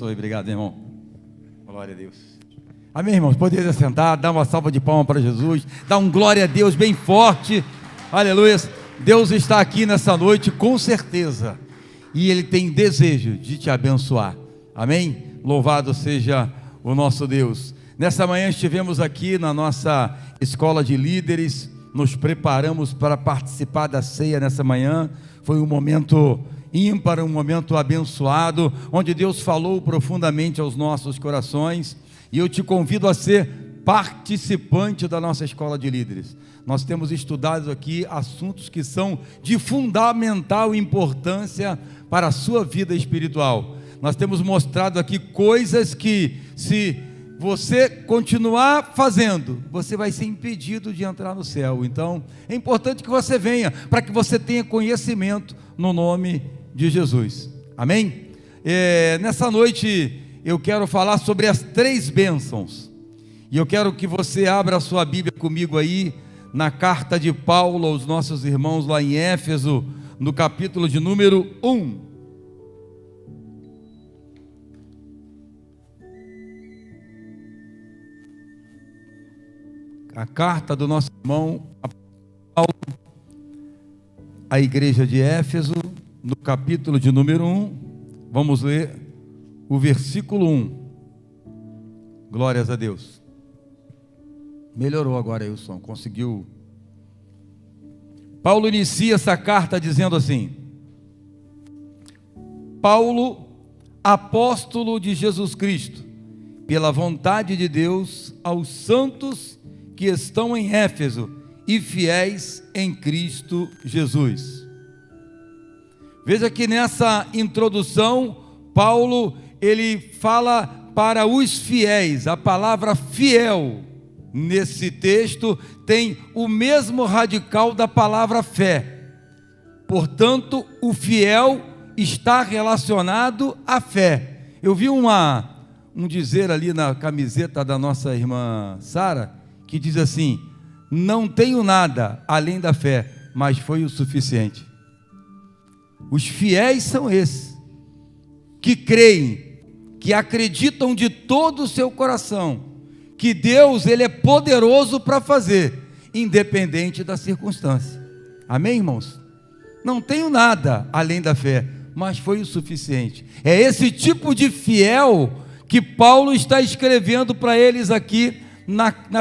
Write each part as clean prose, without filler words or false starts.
abençoe. Obrigado, irmão. Glória a Deus. Amém, irmãos? Poderia sentar, dar uma salva de palmas para Jesus, dar um glória a Deus bem forte. Aleluia. Deus está aqui nessa noite com certeza, e Ele tem desejo de te abençoar. Amém? Louvado seja o nosso Deus. Nessa manhã estivemos aqui na nossa escola de líderes, nos preparamos para participar da ceia nessa manhã. Foi um momento ímpar, um momento abençoado, onde Deus falou profundamente aos nossos corações, e eu te convido a ser participante da nossa escola de líderes. Nós temos estudado aqui assuntos que são de fundamental importância para a sua vida espiritual. Nós temos mostrado aqui coisas que, se você continuar fazendo, você vai ser impedido de entrar no céu. Então, é importante que você venha, para que você tenha conhecimento no nome de Jesus. Amém? Nessa noite, eu quero falar sobre as 3 bênçãos. E eu quero que você abra a sua Bíblia comigo aí, na carta de Paulo aos nossos irmãos lá em Éfeso, no capítulo de número 1. A carta do nosso irmão Paulo à igreja de Éfeso, no capítulo de número 1, vamos ler o versículo 1. Glórias a Deus. Melhorou agora aí o som, conseguiu. Paulo inicia essa carta dizendo assim: Paulo, apóstolo de Jesus Cristo, pela vontade de Deus, aos santos que estão em Éfeso e fiéis em Cristo Jesus. Veja que nessa introdução, Paulo, ele fala para os fiéis. A palavra fiel, nesse texto, tem o mesmo radical da palavra fé. Portanto, o fiel está relacionado à fé. Eu vi um dizer ali na camiseta da nossa irmã Sara, que diz assim: não tenho nada além da fé, mas foi o suficiente. Os fiéis são esses, que creem, que acreditam de todo o seu coração, que Deus, Ele é poderoso para fazer, independente da circunstância. Amém, irmãos? Não tenho nada além da fé, mas foi o suficiente. É esse tipo de fiel que Paulo está escrevendo para eles aqui,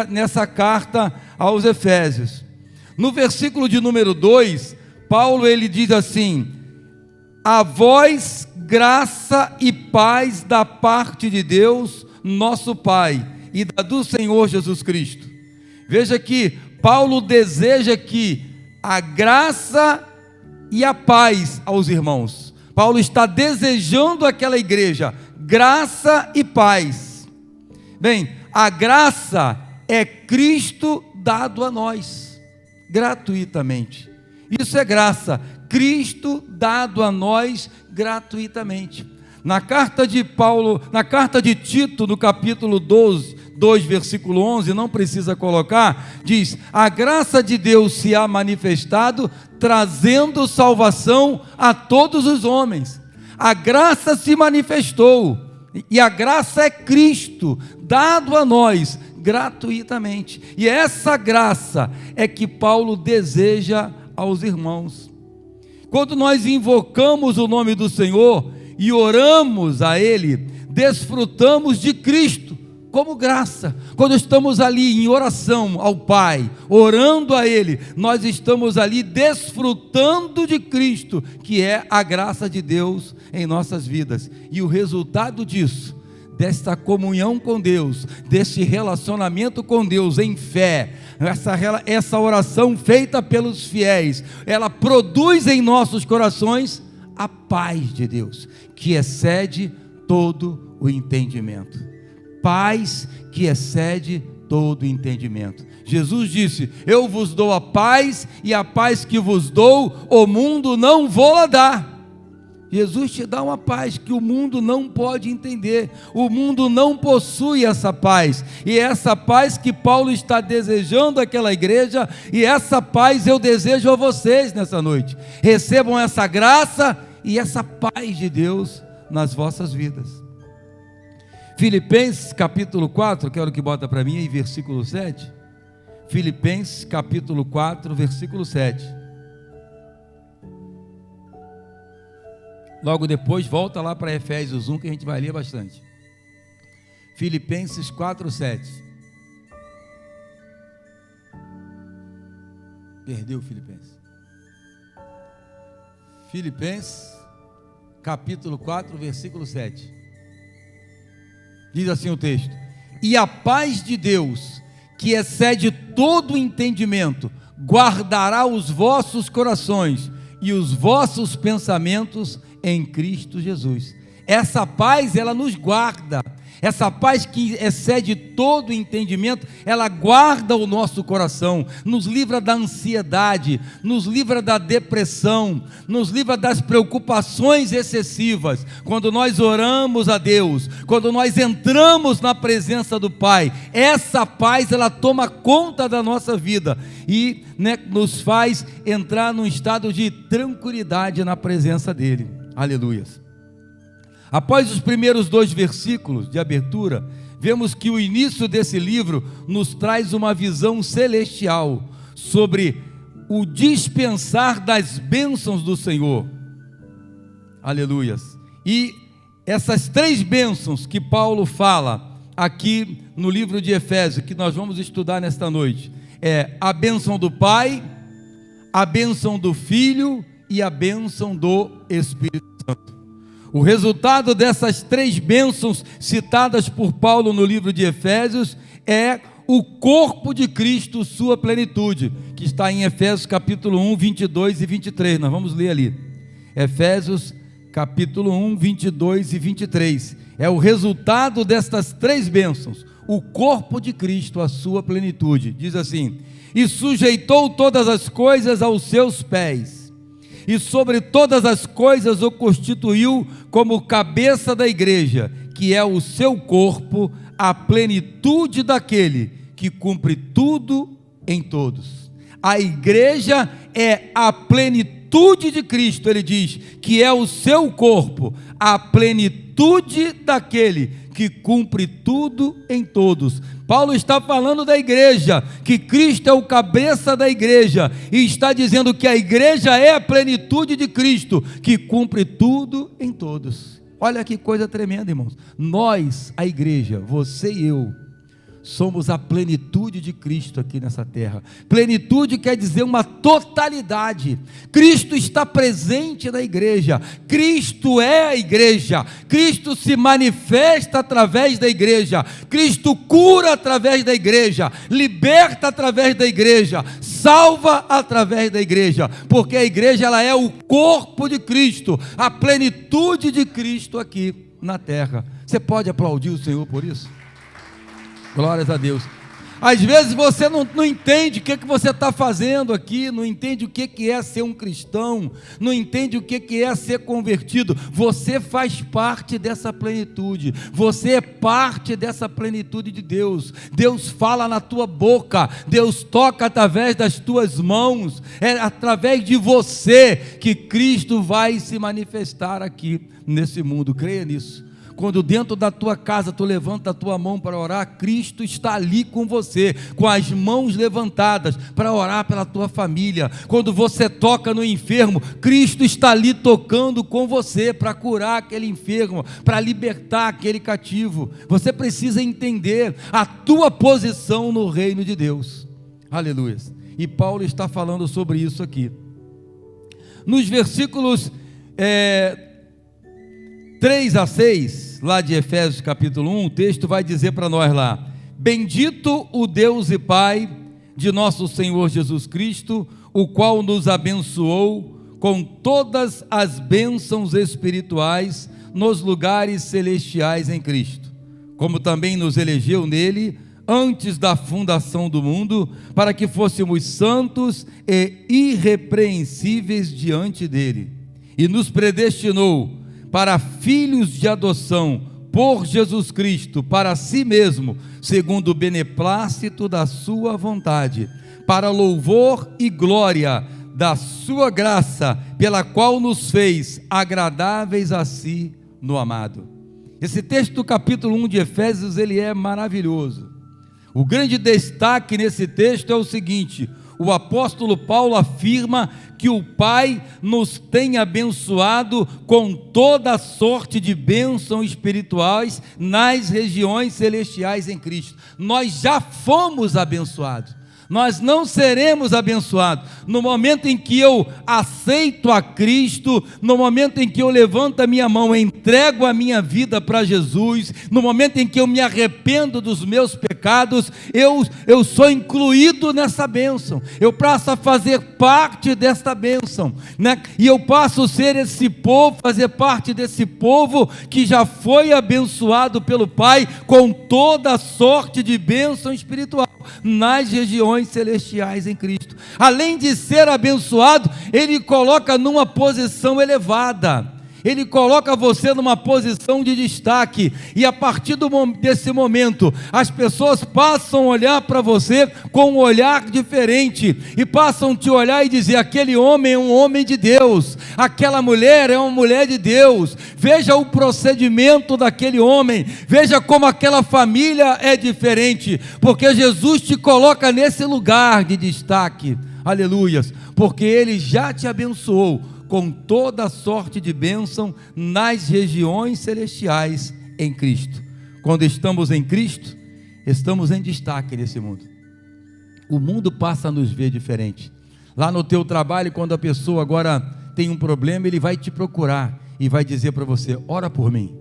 nessa carta aos Efésios. No versículo de número 2, Paulo ele diz assim: a vós graça e paz da parte de Deus nosso Pai e da do Senhor Jesus Cristo. Veja que Paulo deseja que a graça e a paz aos irmãos. Paulo está desejando àquela igreja graça e paz. Bem, a graça é Cristo dado a nós, gratuitamente. Isso é graça, Cristo dado a nós gratuitamente. Na carta de Paulo, na carta de Tito, no capítulo 2, versículo 11, não precisa colocar, diz: a graça de Deus se há manifestado, trazendo salvação a todos os homens. A graça se manifestou, e a graça é Cristo, dado a nós gratuitamente. E essa graça é que Paulo deseja aos irmãos. Quando nós invocamos o nome do Senhor e oramos a Ele, desfrutamos de Cristo como graça. Quando estamos ali em oração ao Pai, orando a Ele, nós estamos ali desfrutando de Cristo, que é a graça de Deus em nossas vidas. E o resultado disso, desta comunhão com Deus, desse relacionamento com Deus em fé, essa oração feita pelos fiéis, ela produz em nossos corações a paz de Deus, que excede todo o entendimento. Paz que excede todo entendimento. Jesus disse: eu vos dou a paz, e a paz que vos dou, o mundo não vou dar. Jesus te dá uma paz que o mundo não pode entender, o mundo não possui essa paz, e é essa paz que Paulo está desejando àquela igreja, e essa paz eu desejo a vocês nessa noite. Recebam essa graça e essa paz de Deus nas vossas vidas. Filipenses capítulo 4, quero que bota para mim aí, versículo 7. Filipenses capítulo 4, versículo 7. Logo depois, volta lá para Efésios 1, que a gente vai ler bastante. Filipenses 4, 7. Perdeu Filipenses. Filipenses, capítulo 4, versículo 7. Diz assim o texto: e a paz de Deus, que excede todo o entendimento, guardará os vossos corações e os vossos pensamentos em Cristo Jesus. Essa paz, ela nos guarda. Essa paz que excede todo o entendimento, ela guarda o nosso coração, nos livra da ansiedade, nos livra da depressão, nos livra das preocupações excessivas. Quando nós oramos a Deus, quando nós entramos na presença do Pai, essa paz, ela toma conta da nossa vida e nos faz entrar num estado de tranquilidade na presença dEle. Aleluias. Após os primeiros 2 versículos de abertura, vemos que o início desse livro nos traz uma visão celestial sobre o dispensar das bênçãos do Senhor. Aleluias. E essas 3 bênçãos que Paulo fala aqui no livro de Efésios, que nós vamos estudar nesta noite, é a bênção do Pai, a bênção do Filho e a bênção do Espírito Santo. O resultado dessas 3 bênçãos citadas por Paulo no livro de Efésios é o corpo de Cristo, sua plenitude, que está em Efésios capítulo 1, 22 e 23, nós vamos ler ali, Efésios capítulo 1, 22 e 23, é o resultado destas 3 bênçãos, o corpo de Cristo, a sua plenitude, diz assim: e sujeitou todas as coisas aos seus pés, e sobre todas as coisas o constituiu como cabeça da igreja, que é o seu corpo, a plenitude daquele que cumpre tudo em todos. A igreja é a plenitude de Cristo, ele diz, que é o seu corpo, a plenitude daquele que cumpre tudo em todos. Paulo está falando da igreja, que Cristo é o cabeça da igreja, e está dizendo que a igreja é a plenitude de Cristo, que cumpre tudo em todos. Olha que coisa tremenda, irmãos. Nós, a igreja, você e eu, somos a plenitude de Cristo aqui nessa terra. Plenitude quer dizer uma totalidade. Cristo está presente na igreja. Cristo é a igreja. Cristo se manifesta através da igreja. Cristo cura através da igreja. Liberta através da igreja. Salva através da igreja. Porque a igreja, ela é o corpo de Cristo. A plenitude de Cristo aqui na terra. Você pode aplaudir o Senhor por isso? Glórias a Deus. Às vezes você não entende o que você está fazendo aqui, não entende o que é ser um cristão, não entende o que é ser convertido. Você faz parte dessa plenitude, você é parte dessa plenitude de Deus. Deus fala na tua boca, Deus toca através das tuas mãos, é através de você que Cristo vai se manifestar aqui nesse mundo. Creia nisso. Quando dentro da tua casa tu levanta a tua mão para orar, Cristo está ali com você, com as mãos levantadas para orar pela tua família. Quando você toca no enfermo, Cristo está ali tocando com você para curar aquele enfermo, para libertar aquele cativo. Você precisa entender a tua posição no reino de Deus. Aleluia. E Paulo está falando sobre isso aqui. Nos versículos 3 a 6, lá de Efésios capítulo 1, o texto vai dizer para nós lá: bendito o Deus e Pai de nosso Senhor Jesus Cristo, o qual nos abençoou com todas as bênçãos espirituais nos lugares celestiais em Cristo, como também nos elegeu nele antes da fundação do mundo, para que fôssemos santos e irrepreensíveis diante dele, e nos predestinou para filhos de adoção por Jesus Cristo, para si mesmo, segundo o beneplácito da sua vontade, para louvor e glória da sua graça, pela qual nos fez agradáveis a si no amado. Esse texto do capítulo 1 de Efésios, ele é maravilhoso. O grande destaque nesse texto é o seguinte: o apóstolo Paulo afirma que o Pai nos tem abençoado com toda sorte de bênçãos espirituais nas regiões celestiais em Cristo. Nós já fomos abençoados. Nós não seremos abençoados no momento em que eu aceito a Cristo, no momento em que eu levanto a minha mão, entrego a minha vida para Jesus, no momento em que eu me arrependo dos meus pecados, eu sou incluído nessa bênção, eu passo a fazer parte desta bênção, né? E eu passo a ser esse povo, fazer parte desse povo que já foi abençoado pelo Pai com toda sorte de bênção espiritual nas regiões celestiais em Cristo. Além de ser abençoado, Ele coloca numa posição elevada, Ele coloca você numa posição de destaque, e a partir desse momento, as pessoas passam a olhar para você com um olhar diferente, e passam a te olhar e dizer: aquele homem é um homem de Deus, aquela mulher é uma mulher de Deus. Veja o procedimento daquele homem, veja como aquela família é diferente, porque Jesus te coloca nesse lugar de destaque, aleluias, porque Ele já te abençoou com toda sorte de bênção nas regiões celestiais em Cristo. Quando estamos em Cristo, estamos em destaque nesse mundo. O mundo passa a nos ver diferente. Lá no teu trabalho, quando a pessoa agora tem um problema, ele vai te procurar e vai dizer para você: ora por mim,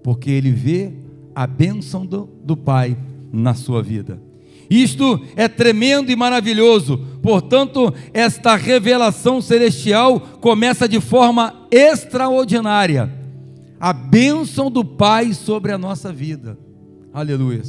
porque ele vê a bênção do Pai na sua vida. Isto é tremendo e maravilhoso. Portanto, esta revelação celestial começa de forma extraordinária. A bênção do Pai sobre a nossa vida. Aleluia.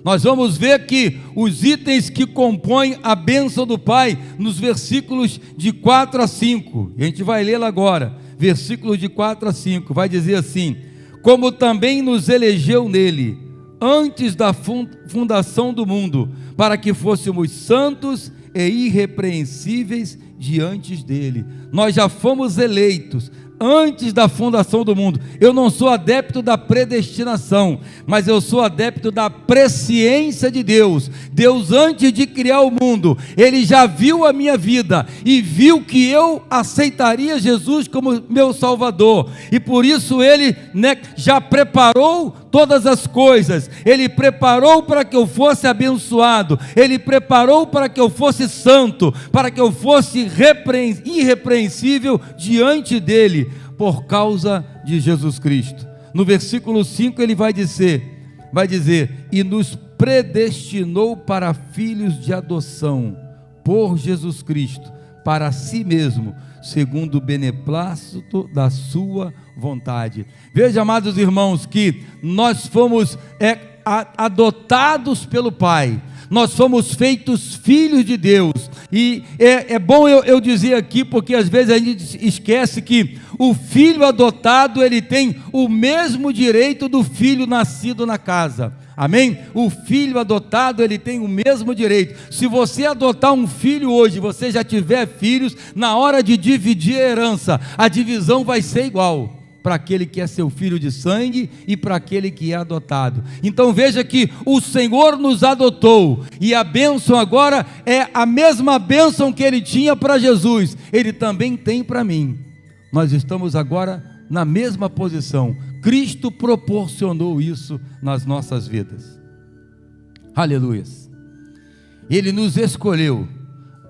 Nós vamos ver que os itens que compõem a bênção do Pai, nos versículos de 4 a 5, a gente vai lê-la agora, versículos de 4 a 5, vai dizer assim: como também nos elegeu nele, antes da fundação do mundo, para que fôssemos santos e irrepreensíveis diante dele. Nós já fomos eleitos antes da fundação do mundo. Eu não sou adepto da predestinação, mas eu sou adepto da presciência de Deus. Deus, antes de criar o mundo, Ele já viu a minha vida e viu que eu aceitaria Jesus como meu Salvador, e por isso Ele, já preparou todas as coisas. Ele preparou para que eu fosse abençoado, Ele preparou para que eu fosse santo, para que eu fosse irrepreensível diante dEle, por causa de Jesus Cristo. No versículo 5 ele vai dizer, e nos predestinou para filhos de adoção, por Jesus Cristo, para si mesmo, segundo o beneplácito da sua vontade. Veja, amados irmãos, que nós fomos adotados pelo Pai, nós fomos feitos filhos de Deus, e é bom eu dizer aqui, porque às vezes a gente esquece que o filho adotado, ele tem o mesmo direito do filho nascido na casa, amém? O filho adotado, ele tem o mesmo direito. Se você adotar um filho hoje, você já tiver filhos, na hora de dividir a herança, a divisão vai ser igual, para aquele que é seu filho de sangue e para aquele que é adotado. Então veja que o Senhor nos adotou, e a bênção agora é a mesma bênção que Ele tinha para Jesus, Ele também tem para mim. Nós estamos agora na mesma posição. Cristo proporcionou isso nas nossas vidas. Aleluia. Ele nos escolheu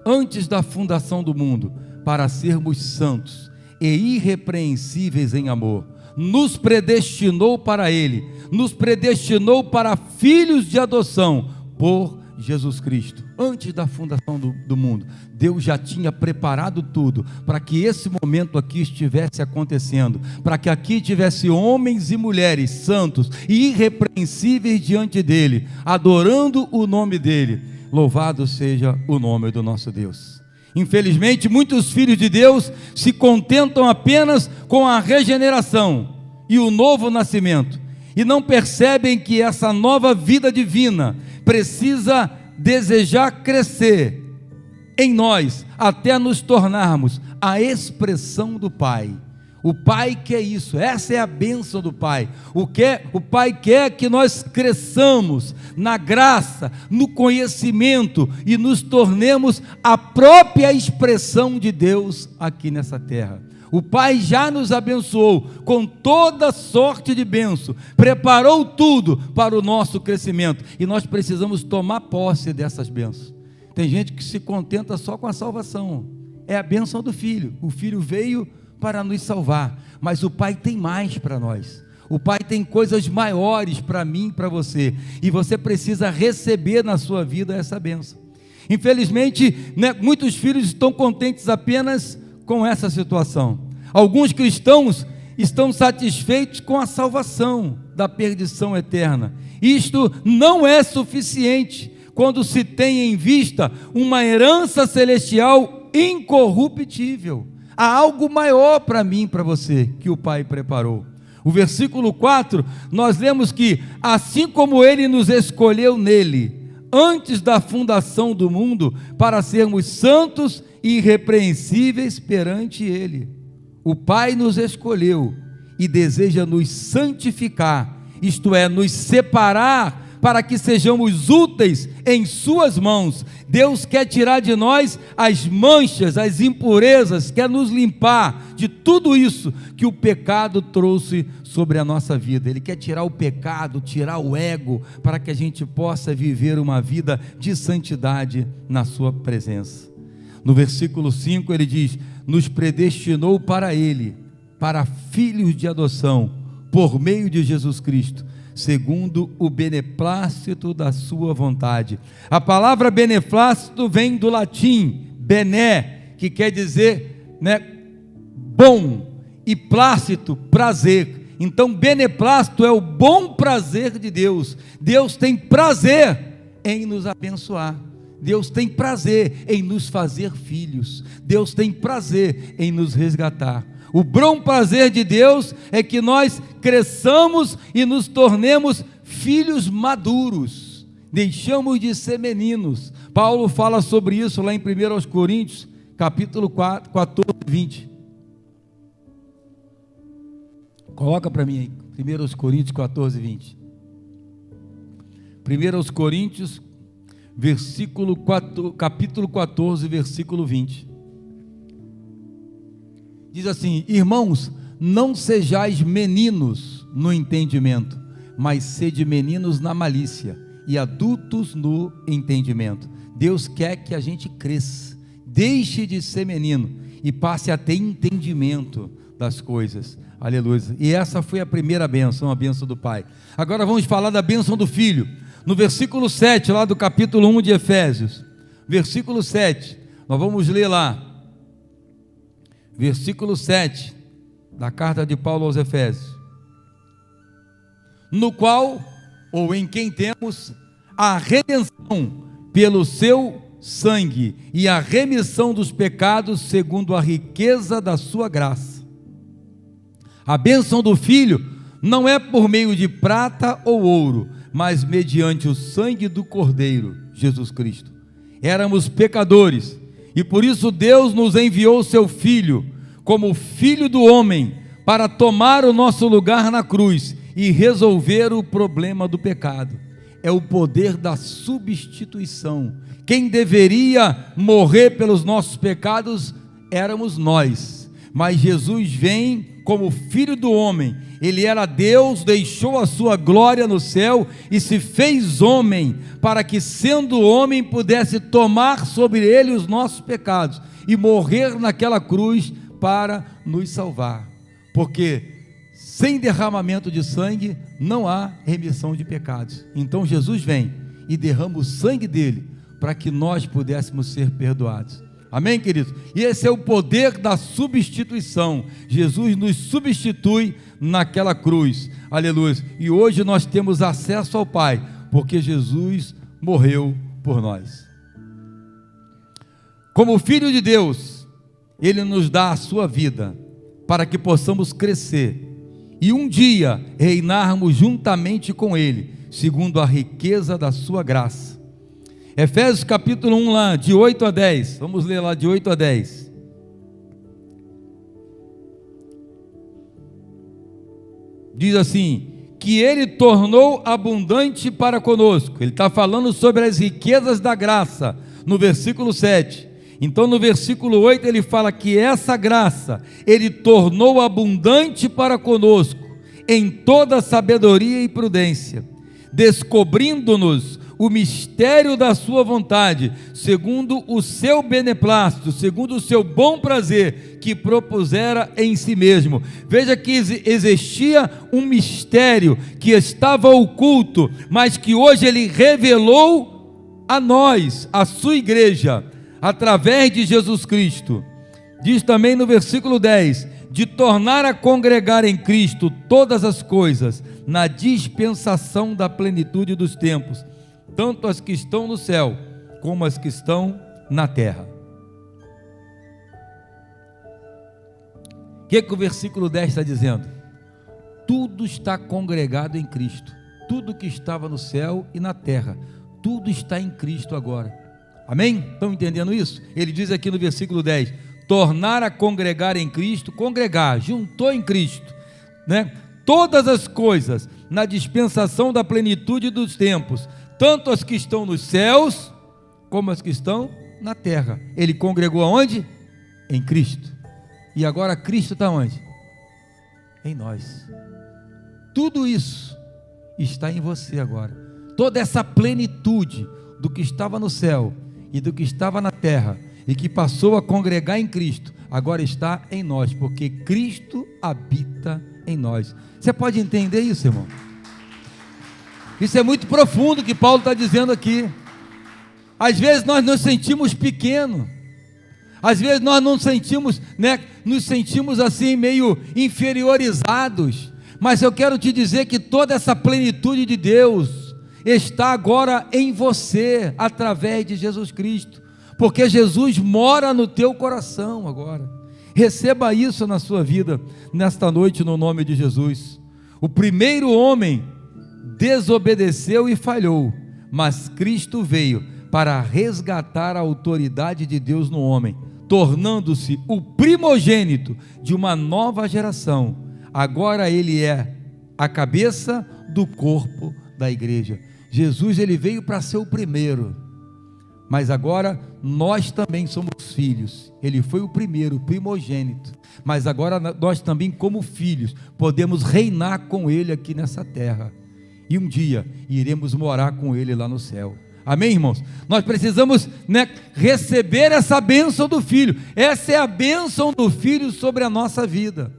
antes da fundação do mundo para sermos santos e irrepreensíveis em amor. Nos predestinou para Ele, nos predestinou para filhos de adoção por Jesus Cristo. Antes da fundação do mundo, Deus já tinha preparado tudo para que esse momento aqui estivesse acontecendo, para que aqui tivesse homens e mulheres santos e irrepreensíveis diante dEle, adorando o nome dEle. Louvado seja o nome do nosso Deus. Infelizmente, muitos filhos de Deus se contentam apenas com a regeneração e o novo nascimento, e não percebem que essa nova vida divina precisa desejar crescer em nós, até nos tornarmos a expressão do Pai. O Pai quer isso, essa é a bênção do Pai. O Pai quer que nós cresçamos na graça, no conhecimento e nos tornemos a própria expressão de Deus aqui nessa terra. O Pai já nos abençoou com toda sorte de bênção, preparou tudo para o nosso crescimento e nós precisamos tomar posse dessas bênçãos. Tem gente que se contenta só com a salvação, é a bênção do Filho. O Filho veio para nos salvar, mas o Pai tem mais para nós. O Pai tem coisas maiores para mim e para você, e você precisa receber na sua vida essa bênção. Infelizmente, muitos filhos estão contentes apenas com essa situação. Alguns cristãos estão satisfeitos com a salvação da perdição eterna. Isto não é suficiente quando se tem em vista uma herança celestial incorruptível. Há algo maior para mim e para você que o Pai preparou. O versículo 4, nós lemos que assim como Ele nos escolheu nele, antes da fundação do mundo, para sermos santos e irrepreensíveis perante Ele. O Pai nos escolheu e deseja nos santificar, isto é, nos separar para que sejamos úteis em suas mãos. Deus quer tirar de nós as manchas, as impurezas, quer nos limpar de tudo isso que o pecado trouxe sobre a nossa vida. Ele quer tirar o pecado, tirar o ego, para que a gente possa viver uma vida de santidade na sua presença. No versículo 5 ele diz: nos predestinou para Ele, para filhos de adoção, por meio de Jesus Cristo, segundo o beneplácito da sua vontade. A palavra beneplácito vem do latim bené, que quer dizer, bom, e plácito, prazer. Então beneplácito é o bom prazer de Deus. Deus tem prazer em nos abençoar. Deus tem prazer em nos fazer filhos. Deus tem prazer em nos resgatar. O bom prazer de Deus é que nós cresçamos e nos tornemos filhos maduros, deixamos de ser meninos. Paulo fala sobre isso lá em 1 Coríntios, capítulo 4, 14, 20. Coloca para mim aí, 1 Coríntios 14, 20. 1 Coríntios, capítulo 14, versículo 20. Diz assim: irmãos, não sejais meninos no entendimento, mas sede meninos na malícia e adultos no entendimento. Deus quer que a gente cresça, deixe de ser menino e passe a ter entendimento das coisas. Aleluia. E essa foi a primeira bênção, a bênção do Pai. Agora vamos falar da bênção do Filho. No versículo 7, lá do capítulo 1 de Efésios, versículo 7, nós vamos ler lá. Versículo 7 da carta de Paulo aos Efésios: no qual, ou em quem temos a redenção pelo seu sangue e a remissão dos pecados segundo a riqueza da sua graça. A bênção do Filho não é por meio de prata ou ouro, mas mediante o sangue do Cordeiro, Jesus Cristo. Éramos pecadores, e por isso Deus nos enviou seu Filho, como Filho do homem, para tomar o nosso lugar na cruz e resolver o problema do pecado. É o poder da substituição. Quem deveria morrer pelos nossos pecados éramos nós, mas Jesus vem como Filho do homem. Ele era Deus, deixou a sua glória no céu e se fez homem, para que, sendo homem, pudesse tomar sobre ele os nossos pecados e morrer naquela cruz para nos salvar, porque sem derramamento de sangue não há remissão de pecados. Então Jesus vem e derrama o sangue dele para que nós pudéssemos ser perdoados. Amém, queridos? E esse é o poder da substituição. Jesus nos substitui naquela cruz. Aleluia. E hoje nós temos acesso ao Pai, porque Jesus morreu por nós. Como Filho de Deus, Ele nos dá a sua vida, para que possamos crescer e um dia reinarmos juntamente com Ele, segundo a riqueza da sua graça. Efésios capítulo 1 lá, de 8 a 10, vamos ler lá de 8 a 10. diz assim, que Ele tornou abundante para conosco. Ele está falando sobre as riquezas da graça, no versículo 7. Então no versículo 8 ele fala que essa graça Ele tornou abundante para conosco, em toda sabedoria e prudência, descobrindo-nos o mistério da sua vontade, segundo o seu beneplácito, segundo o seu bom prazer, que propusera em si mesmo. Veja que existia um mistério que estava oculto, mas que hoje Ele revelou a nós, a sua igreja, através de Jesus Cristo. Diz também no versículo 10, de tornar a congregar em Cristo todas as coisas, na dispensação da plenitude dos tempos, tanto as que estão no céu, como as que estão na terra. O que o versículo 10 está dizendo? Tudo está congregado em Cristo, tudo que estava no céu e na terra, tudo está em Cristo agora. Amém? Estão entendendo isso? Ele diz aqui no versículo 10, tornar a congregar em Cristo, congregar, juntou em Cristo, né? Todas as coisas, na dispensação da plenitude dos tempos, tanto as que estão nos céus, como as que estão na terra. Ele congregou aonde? Em Cristo. E agora Cristo está onde? Em nós. Tudo isso está em você agora. Toda essa plenitude do que estava no céu e do que estava na terra, e que passou a congregar em Cristo, agora está em nós, porque Cristo habita em nós. Você pode entender isso, irmão? Isso é muito profundo que Paulo está dizendo aqui. Às vezes nós nos sentimos pequenos, às vezes nós não sentimos, nos sentimos assim meio inferiorizados, mas eu quero te dizer que toda essa plenitude de Deus está agora em você, através de Jesus Cristo, porque Jesus mora no teu coração agora. Receba isso na sua vida, nesta noite, no nome de Jesus. O primeiro homem desobedeceu e falhou, mas Cristo veio para resgatar a autoridade de Deus no homem, tornando-se o primogênito de uma nova geração. Agora ele é a cabeça do corpo da igreja. Jesus, ele veio para ser o primeiro, mas agora nós também somos filhos. Ele foi o primeiro, o primogênito, mas agora nós também, como filhos, podemos reinar com ele aqui nessa terra, e um dia iremos morar com ele lá no céu. Amém, irmãos? Nós precisamos, receber essa bênção do Filho. Essa é a bênção do Filho sobre a nossa vida.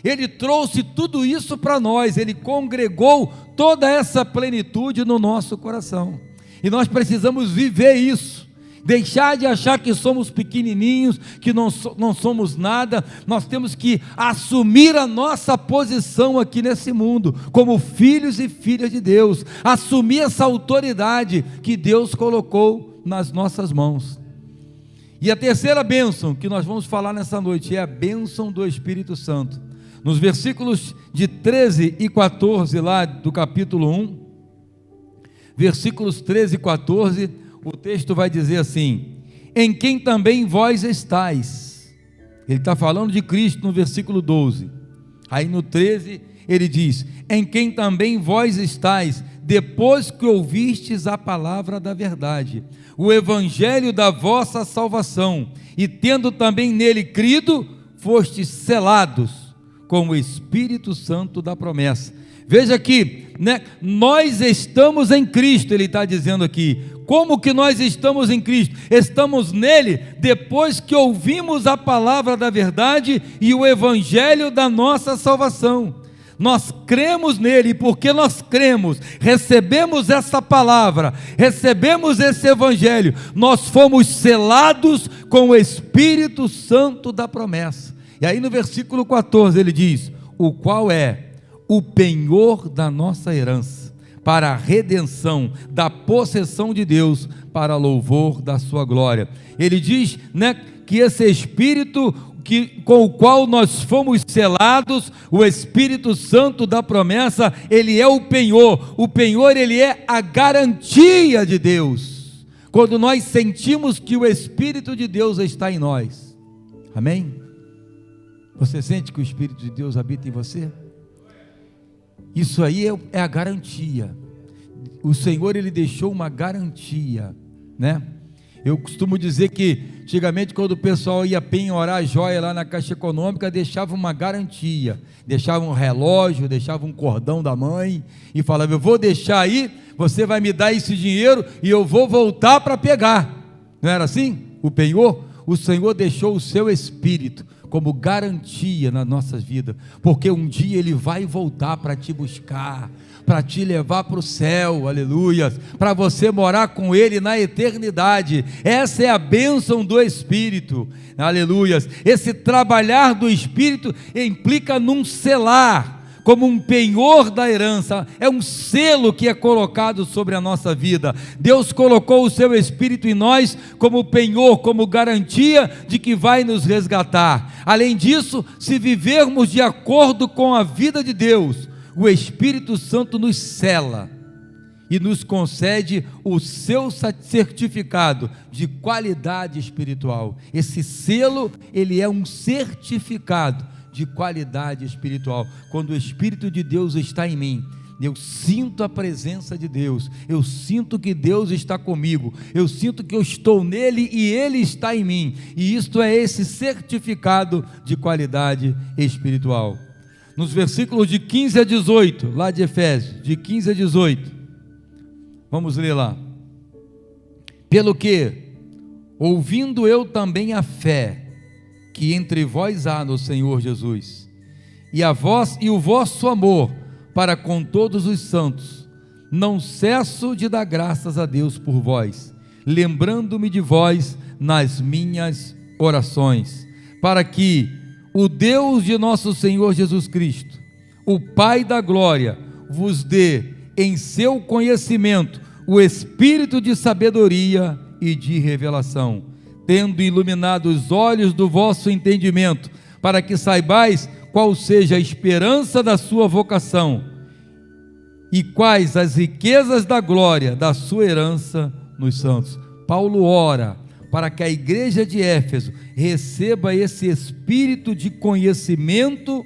Ele trouxe tudo isso para nós, Ele congregou toda essa plenitude no nosso coração, e nós precisamos viver isso, deixar de achar que somos pequenininhos, que não somos nada. Nós temos que assumir a nossa posição aqui nesse mundo, como filhos e filhas de Deus, assumir essa autoridade que Deus colocou nas nossas mãos. E a terceira bênção que nós vamos falar nessa noite é a bênção do Espírito Santo. Nos versículos de 13 e 14 lá do capítulo 1, versículos 13 e 14, o texto vai dizer assim: em quem também vós estáis. Ele está falando de Cristo no versículo 12. Aí no 13 ele diz: em quem também vós estáis, depois que ouvistes a palavra da verdade, o evangelho da vossa salvação, e tendo também nele crido, fostes selados com o Espírito Santo da promessa. Veja aqui, nós estamos em Cristo, ele está dizendo aqui. Como que nós estamos em Cristo? Estamos nele depois que ouvimos a palavra da verdade e o evangelho da nossa salvação. Nós cremos nele, e porque nós cremos, recebemos essa palavra, recebemos esse evangelho, nós fomos selados com o Espírito Santo da promessa. E aí no versículo 14 ele diz: o qual é o penhor da nossa herança, para a redenção da possessão de Deus, para louvor da sua glória. Ele diz, que esse Espírito com o qual nós fomos selados, o Espírito Santo da promessa, ele é o penhor. O penhor, ele é a garantia de Deus, quando nós sentimos que o Espírito de Deus está em nós. Amém? Você sente que o Espírito de Deus habita em você? Isso aí é a garantia. O Senhor, Ele deixou uma garantia, né? Eu costumo dizer que, antigamente, quando o pessoal ia penhorar a joia lá na Caixa Econômica, deixava uma garantia, deixava um relógio, deixava um cordão da mãe, e falava: eu vou deixar aí, você vai me dar esse dinheiro, e eu vou voltar para pegar. Não era assim? O penhor? O Senhor deixou o seu Espírito como garantia na nossa vida, porque um dia Ele vai voltar para te buscar, para te levar para o céu, aleluia, para você morar com Ele na eternidade. Essa é a bênção do Espírito, aleluia. Esse trabalhar do Espírito implica num selar, como um penhor da herança, é um selo que é colocado sobre a nossa vida. Deus colocou o seu Espírito em nós como penhor, como garantia de que vai nos resgatar. Além disso, se vivermos de acordo com a vida de Deus, o Espírito Santo nos sela e nos concede o seu certificado de qualidade espiritual. Esse selo, ele é um certificado de qualidade espiritual. Quando o Espírito de Deus está em mim, eu sinto a presença de Deus, eu sinto que Deus está comigo, eu sinto que eu estou nele e ele está em mim, e isto é esse certificado de qualidade espiritual. Nos versículos de 15 a 18, lá de Efésios, de 15 a 18, vamos ler lá. Pelo que, ouvindo eu também a fé que entre vós há no Senhor Jesus, e o vosso amor para com todos os santos, não cesso de dar graças a Deus por vós, lembrando-me de vós nas minhas orações, para que o Deus de nosso Senhor Jesus Cristo, o Pai da glória, vos dê em seu conhecimento o espírito de sabedoria e de revelação, tendo iluminado os olhos do vosso entendimento, para que saibais qual seja a esperança da sua vocação, e quais as riquezas da glória da sua herança nos santos. Paulo ora para que a igreja de Éfeso receba esse espírito de conhecimento,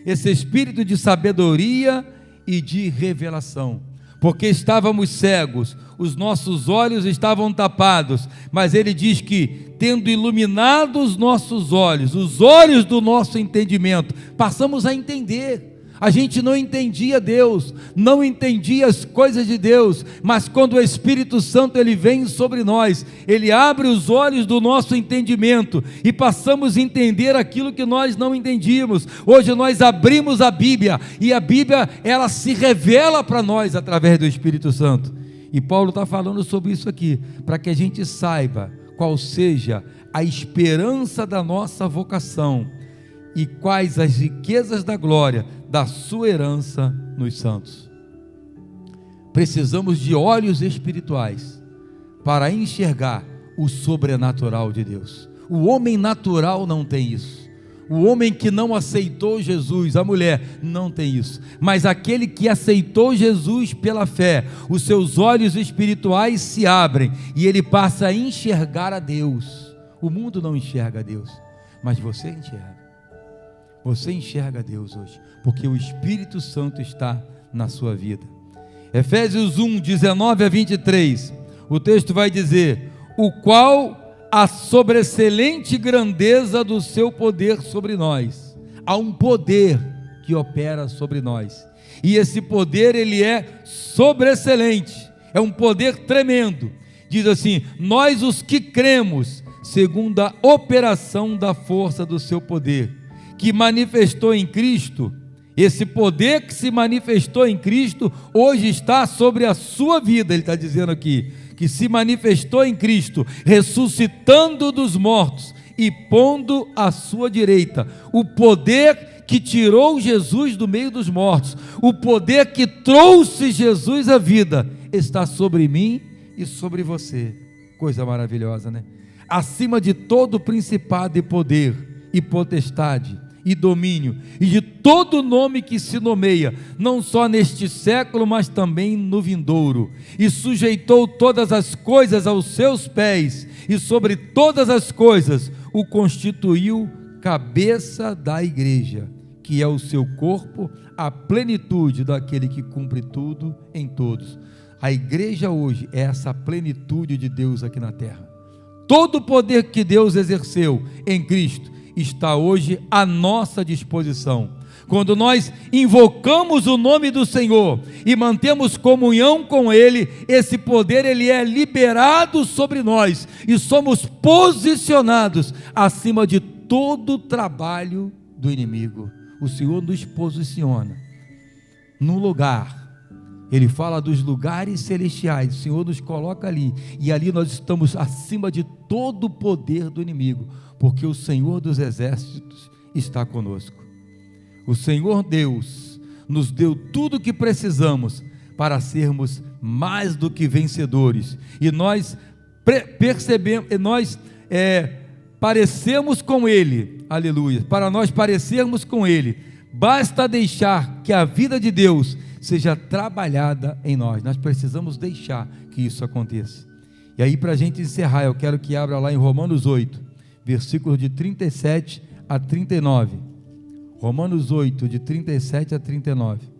esse espírito de sabedoria e de revelação, porque estávamos cegos, os nossos olhos estavam tapados, mas ele diz que, tendo iluminado os nossos olhos, os olhos do nosso entendimento, passamos a entender. A gente não entendia Deus, não entendia as coisas de Deus, mas quando o Espírito Santo ele vem sobre nós, ele abre os olhos do nosso entendimento e passamos a entender aquilo que nós não entendíamos. Hoje nós abrimos a Bíblia e a Bíblia ela se revela para nós através do Espírito Santo. E Paulo está falando sobre isso aqui, para que a gente saiba qual seja a esperança da nossa vocação e quais as riquezas da glória da sua herança nos santos. Precisamos de olhos espirituais para enxergar o sobrenatural de Deus. O homem natural não tem isso. O homem que não aceitou Jesus, a mulher, não tem isso. Mas aquele que aceitou Jesus pela fé, os seus olhos espirituais se abrem e ele passa a enxergar a Deus. O mundo não enxerga a Deus, mas você enxerga. Você enxerga a Deus hoje, porque o Espírito Santo está na sua vida. Efésios 1, 19 a 23, o texto vai dizer: o qual a sobreexcelente grandeza do seu poder sobre nós. Há um poder que opera sobre nós, e esse poder ele é sobreexcelente, é um poder tremendo. Diz assim: nós os que cremos, segundo a operação da força do seu poder, que manifestou em Cristo. Esse poder que se manifestou em Cristo, hoje está sobre a sua vida. Ele está dizendo aqui, que se manifestou em Cristo, ressuscitando dos mortos e pondo à sua direita. O poder que tirou Jesus do meio dos mortos, o poder que trouxe Jesus à vida, está sobre mim e sobre você. Coisa maravilhosa, né? Acima de todo principado e poder e potestade e domínio, e de todo nome que se nomeia, não só neste século, mas também no vindouro, e sujeitou todas as coisas aos seus pés, e sobre todas as coisas o constituiu cabeça da igreja, que é o seu corpo, a plenitude daquele que cumpre tudo em todos. A igreja hoje é essa plenitude de Deus aqui na terra. Todo o poder que Deus exerceu em Cristo está hoje à nossa disposição. Quando nós invocamos o nome do Senhor e mantemos comunhão com Ele, esse poder ele é liberado sobre nós e somos posicionados acima de todo o trabalho do inimigo. O Senhor nos posiciona num lugar. Ele fala dos lugares celestiais. O Senhor nos coloca ali, e ali nós estamos acima de todo o poder do inimigo, porque o Senhor dos exércitos está conosco. O Senhor Deus nos deu tudo o que precisamos para sermos mais do que vencedores, e nós percebemos, parecemos com Ele, aleluia. Para nós parecermos com Ele, basta deixar que a vida de Deus seja trabalhada em nós. Nós precisamos deixar que isso aconteça. E aí, para a gente encerrar, eu quero que abra lá em Romanos 8, versículos de 37 a 39. Romanos 8, de 37 a 39.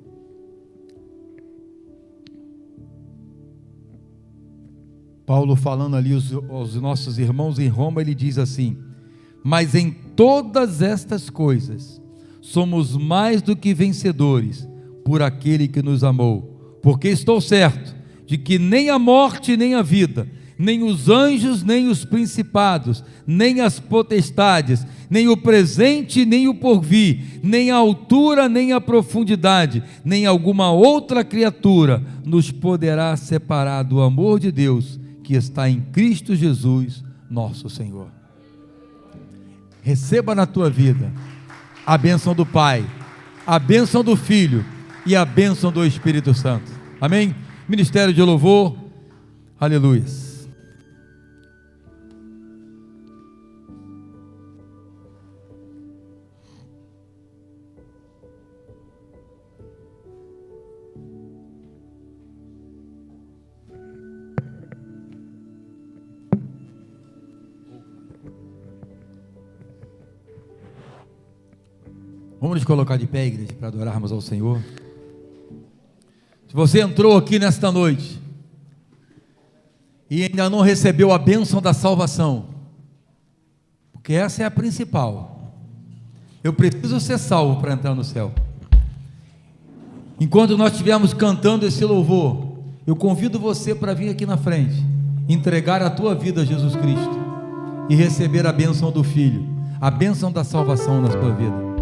Paulo falando ali aos nossos irmãos em Roma, ele diz assim: mas em todas estas coisas somos mais do que vencedores por aquele que nos amou, porque estou certo de que nem a morte nem a vida, nem os anjos, nem os principados, nem as potestades, nem o presente, nem o porvir, nem a altura, nem a profundidade, nem alguma outra criatura nos poderá separar do amor de Deus que está em Cristo Jesus, nosso Senhor. Receba na tua vida a bênção do Pai, a bênção do Filho e a bênção do Espírito Santo. Amém? Ministério de louvor, aleluia. Vamos nos colocar de pé, igreja, para adorarmos ao Senhor. Se você entrou aqui nesta noite e ainda não recebeu a bênção da salvação, porque essa é a principal. Eu preciso ser salvo para entrar no céu. Enquanto nós estivermos cantando esse louvor, eu convido você para vir aqui na frente, entregar a tua vida a Jesus Cristo e receber a bênção do Filho, a bênção da salvação na tua vida.